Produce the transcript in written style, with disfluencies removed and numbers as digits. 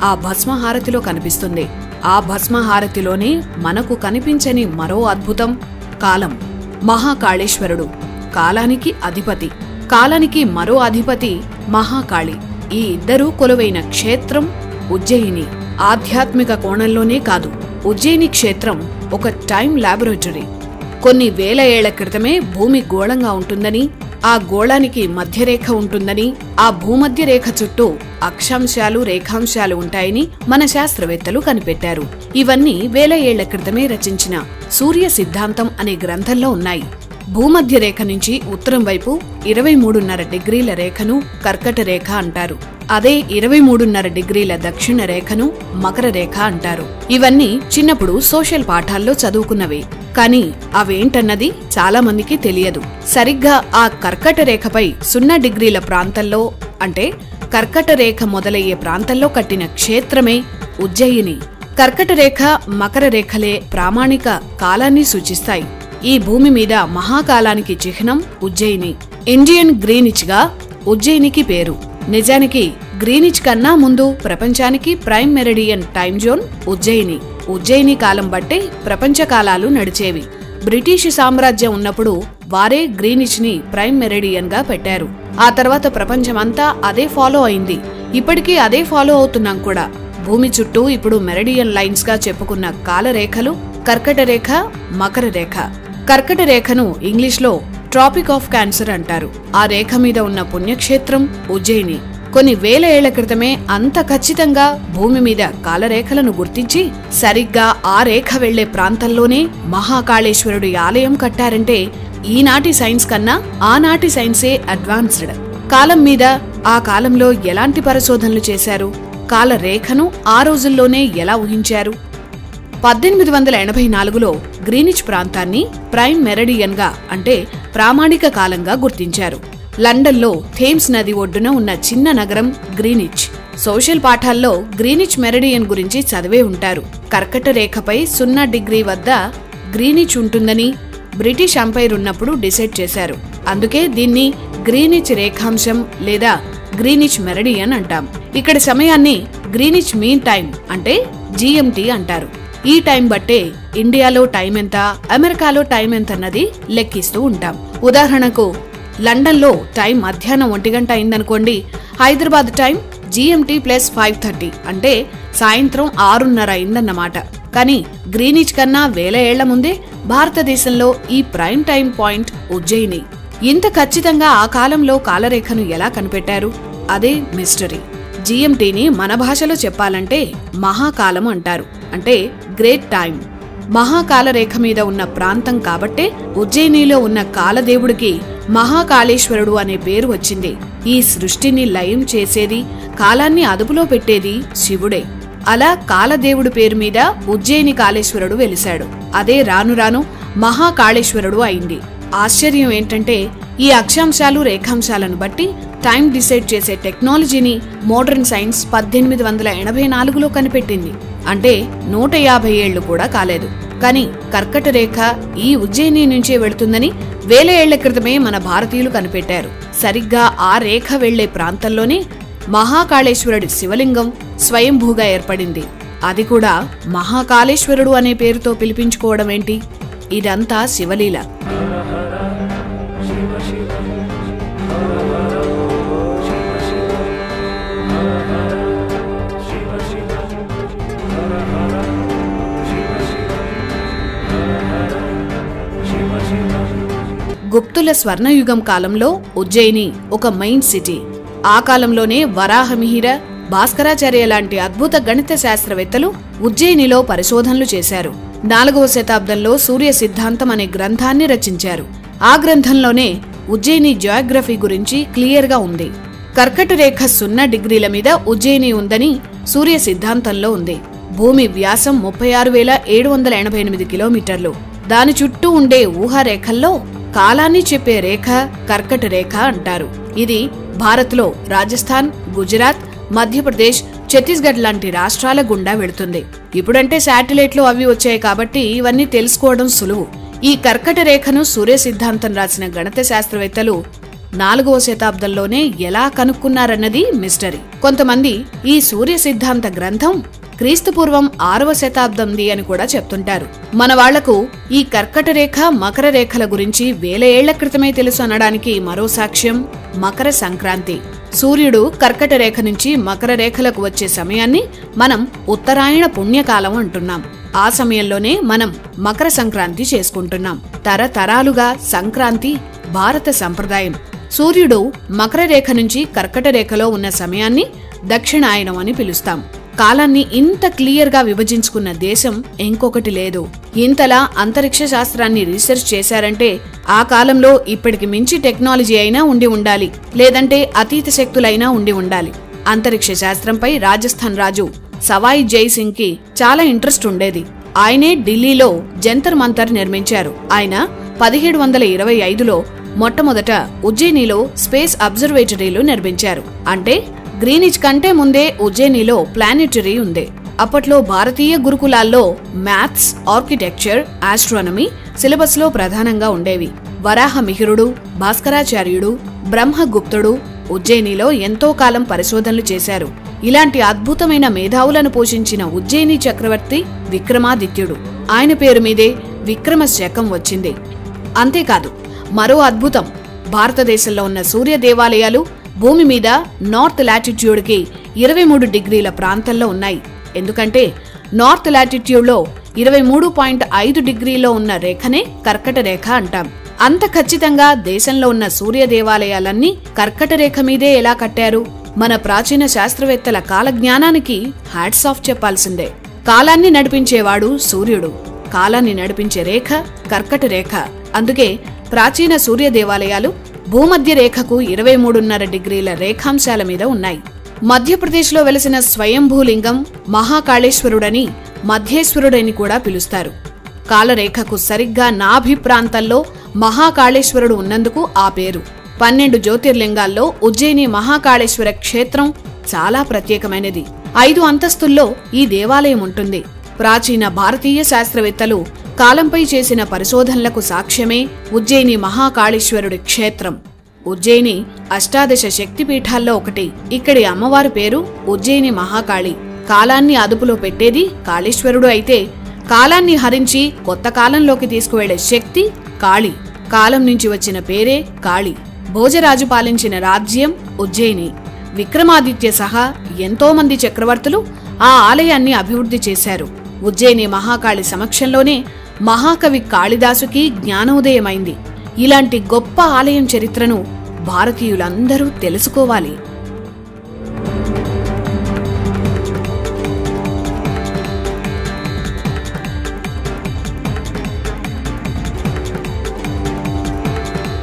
ఆ భస్మహారతిలో కనిపిస్తుంది. ఆ భస్మహారతిలోనే మనకు కనిపించని మరో అద్భుతం కాలం. మహాకాళేశ్వరుడు కాలానికి అధిపతి, కాలానికి మరో అధిపతి మహాకాళి. ఈ ఇద్దరూ కొలువైన క్షేత్రం ఉజ్జయిని. ఆధ్యాత్మిక కోణంలోనే కాదు, ఉజ్జయిని క్షేత్రం ఒక టైం ల్యాబొరేటరీ. కొన్ని వేల ఏళ్ల క్రితమే భూమి గోళంగా ఉంటుందని, ఆ గోళానికి మధ్యరేఖ ఉంటుందని, ఆ భూమధ్య రేఖ చుట్టూ అక్షాంశాలు రేఖాంశాలు ఉంటాయని మన శాస్త్రవేత్తలు కనిపెట్టారు. ఇవన్నీ వేల ఏళ్ల క్రితమే రచించిన సూర్య సిద్ధాంతం అనే గ్రంథంలో ఉన్నాయి. భూమధ్య రేఖ నుంచి ఉత్తరం వైపు 23.5 డిగ్రీల రేఖను కర్కట రేఖ అంటారు. అదే 23.5 డిగ్రీల దక్షిణ రేఖను మకర రేఖ అంటారు. ఇవన్నీ చిన్నప్పుడు సోషల్ పాఠాల్లో చదువుకున్నవే, కానీ అవేంటన్నది చాలా మందికి తెలియదు. సరిగ్గా ఆ కర్కట రేఖపై 0 డిగ్రీల ప్రాంతంలో, అంటే కర్కట రేఖ మొదలయ్యే ప్రాంతంలో కట్టిన క్షేత్రమే ఉజ్జయిని. కర్కట రేఖ మకర రేఖలే ప్రామాణిక కాలాన్ని సూచిస్తాయి. ఈ భూమి మీద మహాకాలానికి చిహ్నం ఉజ్జయిని. ఇండియన్ గ్రీనిచ్ గా ఉజ్జయినికి పేరు. నిజానికి గ్రీనిచ్ కన్నా ముందు ప్రపంచానికి prime meridian time zone Ujjaini. Ujjaini కాలం బట్టే ప్రపంచ కాలాలు నడిచేవి. బ్రిటిష్ సామ్రాజ్యం ఉన్నప్పుడు వారే గ్రీనిచ్ ని ప్రైమ్ మెరిడియన్ గా పెట్టారు. ఆ తర్వాత ప్రపంచమంతా అదే ఫాలో అయింది. ఇప్పటికీ అదే ఫాలో అవుతున్నాం కూడా. భూమి చుట్టూ ఇప్పుడు మెరిడియన్ లైన్స్ గా చెప్పుకున్న కాలరేఖలు కర్కట రేఖ, మకర రేఖ. కర్కట రేఖను ఇంగ్లీష్లో ట్రాపిక్ ఆఫ్ క్యాన్సర్ అంటారు. ఆ రేఖ మీద ఉన్న పుణ్యక్షేత్రం ఉజ్జయిని. కొన్ని వేల ఏళ్ల క్రితమే అంత ఖచ్చితంగా భూమి మీద కాలరేఖలను గుర్తించి సరిగ్గా ఆ రేఖ వెళ్లే ప్రాంతంలోనే మహాకాళేశ్వరుడి ఆలయం కట్టారంటే ఈనాటి సైన్స్ కన్నా ఆనాటి సైన్సే అడ్వాన్స్డ్. కాలం మీద ఆ కాలంలో ఎలాంటి పరిశోధనలు చేశారు, కాలరేఖను ఆ రోజుల్లోనే ఎలా ఊహించారు? 1884లో గ్రీనిచ్ ప్రాంతాన్ని ప్రైమ్ మెరిడియన్ గా, అంటే ప్రామాణిక కాలంగా గుర్తించారు. లండన్లో థేమ్స్ నది ఒడ్డున ఉన్న చిన్న నగరం గ్రీనిచ్. సోషల్ పాఠాల్లో గ్రీనిచ్ మెరిడియన్ గురించి చదివే ఉంటారు. కర్కట రేఖపై 0 డిగ్రీ వద్ద గ్రీనిచ్ ఉంటుందని బ్రిటిష్ ఎంపైర్ ఉన్నప్పుడు డిసైడ్ చేశారు. అందుకే దీన్ని గ్రీనిచ్ రేఖాంశం లేదా గ్రీనిచ్ మెరిడియన్ అంటాం. ఇక్కడ సమయాన్ని గ్రీనిచ్ మీన్ టైం, అంటే జిఎంటి అంటారు. ఈ టైం బట్టే ఇండియాలో టైం ఎంత, అమెరికాలో టైం ఎంత అన్నది లెక్కిస్తూ ఉంటాం. ఉదాహరణకు లండన్లో టైం మధ్యాహ్నం 1 గంట అయిందనుకోండి, హైదరాబాద్ టైం జిఎంటి ప్లస్ 5:30, అంటే సాయంత్రం 6:30 అయిందన్నమాట. కానీ గ్రీనిచ్ కన్నా వేల ఏళ్ల ముందే భారతదేశంలో ఈ ప్రైమ్ టైం పాయింట్ ఉజ్జయిని. ఇంత ఖచ్చితంగా ఆ కాలంలో కాలరేఖను ఎలా కనిపెట్టారు? అదే మిస్టరీ. జిఎంటిని మన భాషలో చెప్పాలంటే మహాకాలం అంటారు, అంటే గ్రేట్ టైం. మహాకాలరేఖ మీద ఉన్న ప్రాంతం కాబట్టే ఉజ్జయినిలో ఉన్న కాలదేవుడికి మహాకాళేశ్వరుడు అనే పేరు వచ్చింది. ఈ సృష్టిని లయం చేసేది, కాలాన్ని అదుపులో పెట్టేది శివుడే. అలా కాలదేవుడి పేరు మీద ఉజ్జయిని కాళేశ్వరుడు వెలిశాడు. అదే రాను రాను మహాకాళేశ్వరుడు అయింది. ఆశ్చర్యం ఏంటంటే ఈ అక్షాంశాలు రేఖాంశాలను బట్టి టైం డిసైడ్ చేసే టెక్నాలజీని మోడర్న్ సైన్స్ 1884లో కనిపెట్టింది. అంటే 150 ఏళ్లు కూడా కాలేదు. కానీ కర్కట రేఖ ఈ ఉజ్జయిని నుంచే వెళుతుందని వేల ఏళ్ల క్రితమే మన భారతీయులు కనిపెట్టారు. సరిగ్గా ఆ రేఖ వెళ్లే ప్రాంతంలోనే మహాకాళేశ్వరుడి శివలింగం స్వయంభూగా ఏర్పడింది. అది కూడా మహాకాళేశ్వరుడు అనే పేరుతో పిలిపించుకోవడం ఏంటి? ఇదంతా శివలీల. గుప్తుల స్వర్ణయుగం కాలంలో ఉజ్జయిని ఒక మెయిన్ సిటీ. ఆ కాలంలోనే వరాహమిహిర, భాస్కరాచార్య లాంటి అద్భుత గణిత శాస్త్రవేత్తలు ఉజ్జయినిలో పరిశోధనలు చేశారు. 4వ శతాబ్దంలో సూర్య సిద్ధాంతం అనే గ్రంథాన్ని రచించారు. ఆ గ్రంథంలోనే ఉజ్జయిని జియోగ్రఫీ గురించి క్లియర్గా ఉంది. కర్కట రేఖ 0 డిగ్రీల మీద ఉజ్జయిని ఉందని సూర్య సిద్ధాంతంలో ఉంది. భూమి వ్యాసం 36,788 కిలోమీటర్లు. దాని చుట్టూ ఉండే ఊహారేఖల్లో కాలాన్ని చెప్పే రేఖ కర్కట రేఖ అంటారు. ఇది భారత్లో రాజస్థాన్, గుజరాత్, మధ్యప్రదేశ్, ఛత్తీస్గఢ్ లాంటి రాష్ట్రాల గుండా వెళుతుంది. ఇప్పుడంటే శాటిలైట్లు అవి వచ్చాయి కాబట్టి ఇవన్నీ తెలుసుకోవడం సులువు. ఈ కర్కట రేఖను సూర్య సిద్ధాంతం రాసిన గణిత శాస్త్రవేత్తలు 4వ శతాబ్దంలోనే ఎలా కనుక్కున్నారన్నది మిస్టరీ. కొంతమంది ఈ సూర్య సిద్ధాంత గ్రంథం క్రీస్తుపూర్వం 6వ శతాబ్దంది అని కూడా చెప్తుంటారు. మన వాళ్లకు ఈ కర్కట రేఖ మకర రేఖల గురించి వేల ఏళ్ల క్రితమే తెలుసు అనడానికి మరో సాక్ష్యం మకర సంక్రాంతి. సూర్యుడు కర్కట రేఖ నుంచి మకర రేఖలకు వచ్చే సమయాన్ని మనం ఉత్తరాయణ పుణ్యకాలం అంటున్నాం. ఆ సమయంలోనే మనం మకర సంక్రాంతి చేసుకుంటున్నాం. తరతరాలుగా సంక్రాంతి భారత సంప్రదాయం. సూర్యుడు మకర రేఖ నుంచి కర్కట రేఖలో ఉన్న సమయాన్ని దక్షిణాయనం అని పిలుస్తాం. కాలాన్ని ఇంత క్లియర్ గా విభజించుకున్న దేశం ఇంకొకటి లేదు. ఇంతలా అంతరిక్ష శాస్త్రాన్ని రీసెర్చ్ చేశారంటే ఆ కాలంలో ఇప్పటికి మించి టెక్నాలజీ అయినా ఉండి ఉండాలి, లేదంటే అతీత శక్తులైనా ఉండి ఉండాలి. అంతరిక్ష శాస్త్రంపై రాజస్థాన్ రాజు సవాయి జై సింగ్ కి చాలా ఇంట్రెస్ట్ ఉండేది. ఆయనే ఢిల్లీలో జంతర్ మంతర్ నిర్మించారు. ఆయన 1725లో మొట్టమొదట ఉజ్జయినిలో స్పేస్ అబ్జర్వేటరీలు నిర్మించారు. అంటే గ్రీనిచ్ కంటే ముందే ఉజ్జయినిలో ప్లానెటరీ ఉంది. అప్పట్లో భారతీయ గురుకులాల్లో మ్యాథ్స్, ఆర్కిటెక్చర్, ఆస్ట్రానమీ సిలబస్ లో ప్రధానంగా ఉండేవి. వరాహమిహిరుడు, భాస్కరాచార్యుడు, బ్రహ్మగుప్తుడు ఉజ్జయినిలో ఎంతో కాలం పరిశోధనలు చేశారు. ఇలాంటి అద్భుతమైన మేధావులను పోషించిన ఉజ్జయిని చక్రవర్తి విక్రమాదిత్యుడు. ఆయన పేరు మీదే విక్రమ శకం వచ్చింది. అంతేకాదు మరో అద్భుతం, భారతదేశంలో ఉన్న సూర్య దేవాలయాలు భూమి మీద నార్త్ లాటిట్యూడ్ కి 23 డిగ్రీల ప్రాంతంలో ఉన్నాయి. ఎందుకంటే నార్త్ లాటిట్యూడ్ లో 23.5 డిగ్రీలో ఉన్న రేఖనే కర్కట రేఖ అంటాం. అంత ఖచ్చితంగా దేశంలో ఉన్న సూర్య దేవాలయాలన్నీ కర్కట రేఖ మీదే ఎలా కట్టారు? మన ప్రాచీన శాస్త్రవేత్తల కాలజ్ఞానానికి హ్యాట్స్ ఆఫ్ చెప్పాల్సిందే. కాలాన్ని నడిపించేవాడు సూర్యుడు, కాలాన్ని నడిపించే రేఖ కర్కట రేఖ. అందుకే ప్రాచీన సూర్య దేవాలయాలు భూమధ్య రేఖకు 23.5 డిగ్రీల రేఖాంశాల మీద ఉన్నాయి. మధ్యప్రదేశ్లో వెలసిన స్వయంభూలింగం మహాకాళేశ్వరుడని, మధ్యేశ్వరుడని కూడా పిలుస్తారు. కాలరేఖకు సరిగ్గా నాభి ప్రాంతంలో మహాకాళేశ్వరుడు ఉన్నందుకు ఆ పేరు. 12 జ్యోతిర్లింగాల్లో ఉజ్జయిని మహాకాళేశ్వర క్షేత్రం చాలా ప్రత్యేకమైనది. 5 అంతస్తుల్లో ఈ దేవాలయం ఉంటుంది. ప్రాచీన భారతీయ శాస్త్రవేత్తలు కాలంపై చేసిన పరిశోధనలకు సాక్ష్యమే ఉజ్జయిని మహాకాళేశ్వరుడి క్షేత్రం. ఉజ్జయిని అష్టాదశ శక్తిపీఠాల్లో ఒకటి. ఇక్కడి అమ్మవారి పేరు ఉజ్జయిని మహాకాళి. కాలాన్ని అదుపులో పెట్టేది కాళేశ్వరుడు అయితే, కాలాన్ని హరించి కొత్త కాలంలోకి తీసుకువెళ్లే శక్తి కాళి. కాలం నుంచి వచ్చిన పేరే కాళి. భోజరాజు పాలించిన రాజ్యం ఉజ్జయిని. విక్రమాదిత్య సహా ఎంతో మంది చక్రవర్తులు ఆ ఆలయాన్ని అభివృద్ధి చేశారు. ఉజ్జయిని మహాకాళి సమక్షంలోనే మహాకవి కాళిదాసుకి జ్ఞానోదయమైంది. ఇలాంటి గొప్ప ఆలయం చరిత్రను భారతీయులందరూ తెలుసుకోవాలి.